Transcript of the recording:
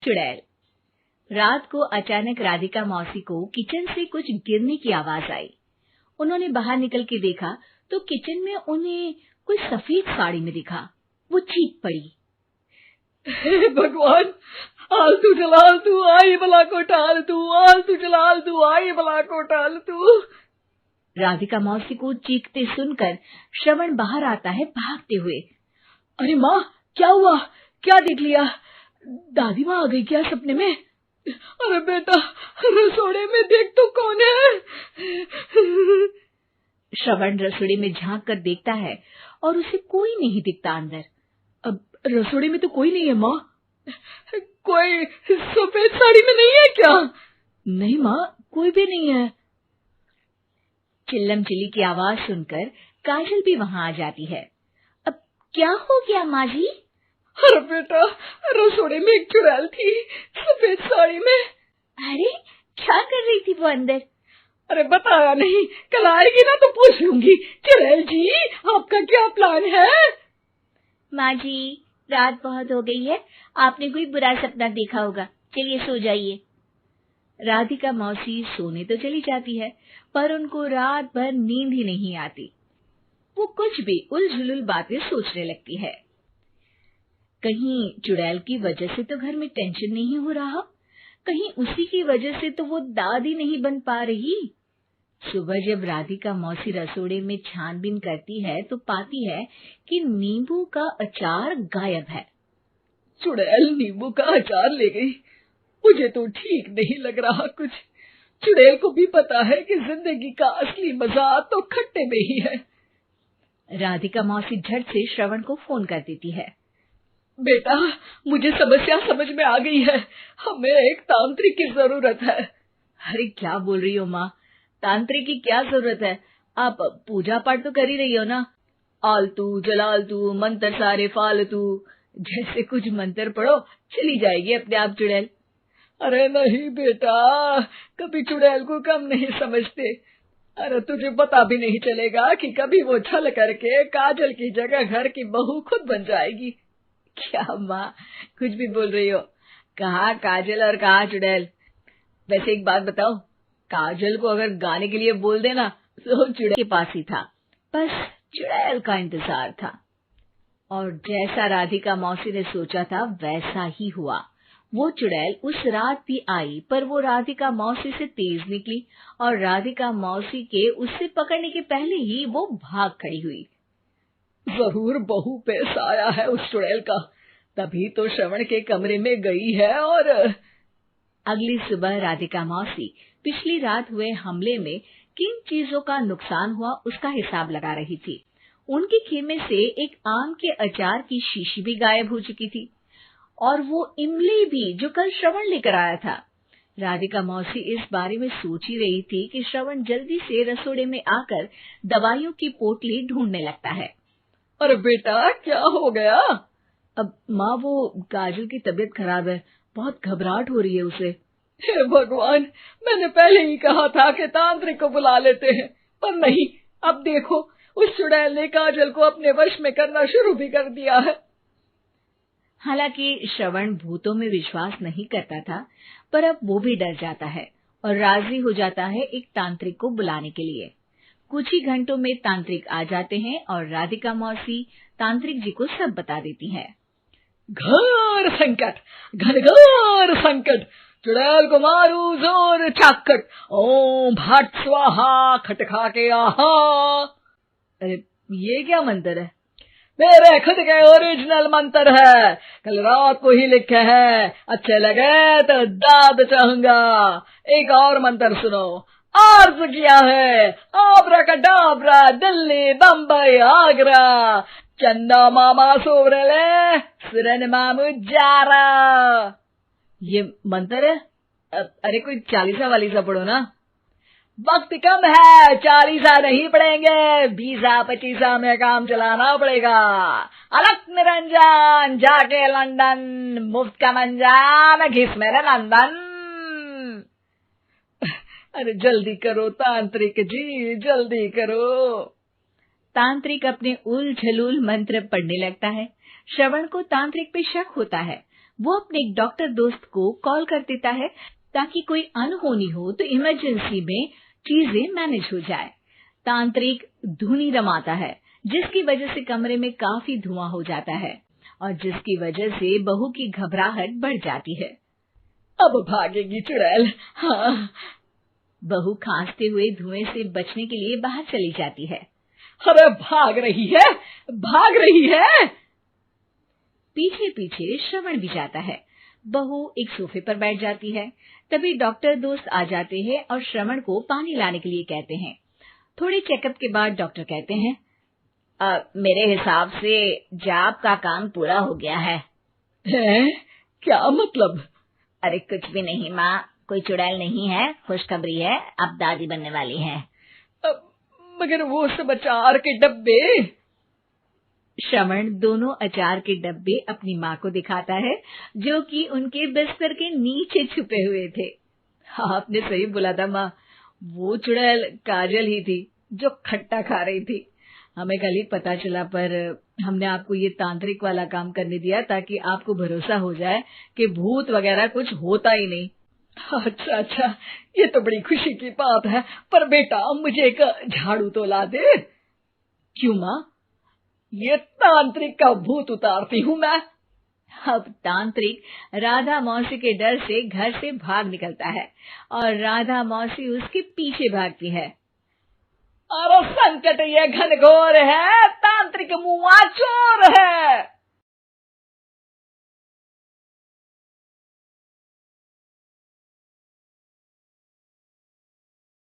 चुड़ैल। रात को अचानक राधिका मौसी को किचन से कुछ गिरने की आवाज आई। उन्होंने बाहर निकल के देखा तो किचन में उन्हें कोई सफेद साड़ी में दिखा। वो चीख पड़ी, हे भगवान, आलतू जलाल तू आई भला को टाल तू, आलतू जलाल तू आई भला को टाल तू। राधिका मौसी को चीखते सुनकर श्रवण बाहर आता है भागते हुए। अरे माँ, क्या हुआ? क्या देख लिया? दादी माँ आ गई क्या सपने में? अरे बेटा, रसोड़े में देख तो कौन है? श्रवण रसोड़े में झांक कर देखता है और उसे कोई नहीं दिखता अंदर। अब रसोड़े में तो कोई नहीं है माँ। कोई सफेद साड़ी में नहीं है क्या? नहीं माँ, कोई भी नहीं है। चिल्लम चिल्ली की आवाज सुनकर काजल भी वहां आ जाती है। अब क्या हो गया माँ जी? अरे बेटा, रसोड़े में एक चुड़ैल थी सफेद साड़ी में। अरे क्या कर रही थी वो अंदर? अरे बताया नहीं, कल आएगी ना तो पूछ लूंगी। चुड़ैल जी, आपका क्या प्लान है? माँ जी, रात बहुत हो गई है, आपने कोई बुरा सपना देखा होगा, चलिए सो जाइए। राधिका मौसी सोने तो चली जाती है, पर उनको रात भर नींद ही नहीं आती। वो कुछ भी उलझुल बातें सोचने लगती है। कहीं चुड़ैल की वजह से तो घर में टेंशन नहीं हो रहा, कहीं उसी की वजह से तो वो दादी नहीं बन पा रही। सुबह जब राधिका मौसी रसोड़े में छानबीन करती है तो पाती है कि नींबू का अचार गायब है। चुड़ैल नींबू का अचार ले गई? मुझे तो ठीक नहीं लग रहा कुछ। चुड़ैल को भी पता है कि जिंदगी का असली मजा तो खट्टे में ही है। राधिका मौसी झट से श्रवण को फोन कर देती है। बेटा, मुझे समस्या समझ में आ गई है, हमें एक तांत्रिक की जरूरत है। अरे क्या बोल रही हो माँ, तांत्रिक की क्या जरूरत है? आप पूजा पाठ तो कर ही रही हो ना। आलतू जलालतू मंत्र सारे फालतू जैसे कुछ मंत्र पढ़ो, चली जाएगी अपने आप चुड़ैल। अरे नहीं बेटा, कभी चुड़ैल को कम नहीं समझते। अरे तुझे पता भी नहीं चलेगा कि कभी वो छल करके काजल की जगह घर की बहू खुद बन जाएगी। क्या माँ, कुछ भी बोल रही हो? कहाँ काजल और कहाँ चुड़ैल? वैसे एक बात बताओ, काजल को अगर गाने के लिए बोल देना तो चुड़ैल के पास ही था, बस चुड़ैल का इंतजार था। और जैसा राधिका मौसी ने सोचा था वैसा ही हुआ। वो चुड़ैल उस रात भी आई, पर वो राधिका मौसी से तेज निकली और राधिका मौसी के उससे पकड़ने के पहले ही वो भाग खड़ी हुई। जरूर बहू पे साया है उस चुड़ैल का, तभी तो श्रवण के कमरे में गई है। और अगली सुबह राधिका मौसी पिछली रात हुए हमले में किन चीजों का नुकसान हुआ उसका हिसाब लगा रही थी। उनके खेमे से एक आम के अचार की शीशी भी गायब हो चुकी थी और वो इमली भी जो कल श्रवण लेकर आया था। राधिका मौसी इस बारे में सोच ही रही थी कि श्रवण जल्दी से रसोड़े में आकर दवाइयों की पोटली ढूंढने लगता है। अरे बेटा, क्या हो गया? अब माँ, वो काजल की तबीयत खराब है, बहुत घबराहट हो रही है उसे। हे भगवान, मैंने पहले ही कहा था कि तांत्रिक को बुला लेते हैं, पर नहीं। अब देखो, उस चुड़ैल ने काजल को अपने वश में करना शुरू भी कर दिया है। हालांकि श्रवण भूतों में विश्वास नहीं करता था, पर अब वो भी डर जाता है और राजी हो जाता है एक तांत्रिक को बुलाने के लिए। कुछ ही घंटों में तांत्रिक आ जाते हैं और राधिका मौसी तांत्रिक जी को सब बता देती है। घोर संकट, घनघोर संकट, चुड़ैल को मारू जोर चाकट, ओम भट स्वाहा खटखा के आहा। अरे ये क्या मंत्र है? मेरे खुद के ओरिजिनल मंत्र है, कल रात को ही लिखे हैं, अच्छे लगे तो दाद चाहूंगा। एक और मंत्र सुनो। अर्ज किया है आब्राकडाब्रा, दिल्ली बम्बई आगरा, चंदा मामा सोवरले सुरन मामू जारा। ये मंत्र है? अरे कोई चालीसा वालीसा पढ़ो ना। वक्त कम है, 40 नहीं पड़ेंगे, 20-25 में काम चलाना पड़ेगा। अलग निरंजन जाके लंदन, मुफ्त का मंजान घिस मेरे नंदन। अरे जल्दी करो तांत्रिक जी, जल्दी करो। तांत्रिक अपने उल झलूल मंत्र पढ़ने लगता है। श्रवण को तांत्रिक पे शक होता है। वो अपने एक डॉक्टर दोस्त को कॉल कर देता है ताकि कोई अनहोनी हो तो इमरजेंसी में चीजें मैनेज हो जाए। तांत्रिक धुनी रमाता है जिसकी वजह से कमरे में काफी धुआं हो जाता है और जिसकी वजह से बहू की घबराहट बढ़ जाती है। अब भागेगी चुड़ैल। हाँ। बहू खांसते हुए धुएं से बचने के लिए बाहर चली जाती है। अरे भाग रही है, भाग रही है। पीछे पीछे श्रवण भी जाता है। बहू एक सोफे पर बैठ जाती है। तभी डॉक्टर दोस्त आ जाते हैं और श्रवण को पानी लाने के लिए कहते हैं। थोड़े चेकअप के बाद डॉक्टर कहते हैं, मेरे हिसाब से जाप का काम पूरा हो गया है। क्या मतलब? अरे कुछ भी नहीं माँ, कोई चुड़ैल नहीं है, खुशखबरी है, अब दादी बनने वाली है। मगर वो सब अचार के डब्बे। श्रवण दोनों अचार के डब्बे अपनी माँ को दिखाता है जो कि उनके बिस्तर के नीचे छुपे हुए थे। आपने सही बोला था माँ, वो चुड़ैल काजल ही थी जो खट्टा खा रही थी। हमें कल ही पता चला, पर हमने आपको ये तांत्रिक वाला काम करने दिया ताकि आपको भरोसा हो जाए कि भूत वगैरह कुछ होता ही नहीं। अच्छा अच्छा, ये तो बड़ी खुशी की बात है, पर बेटा मुझे एक झाड़ू तो ला दे। क्यों माँ? ये तांत्रिक का भूत उतारती हूँ मैं। अब तांत्रिक राधा मौसी के डर से घर से भाग निकलता है और राधा मौसी उसके पीछे भागती है। अरे संकट ये घनघोर है, तांत्रिक मुआ चोर है।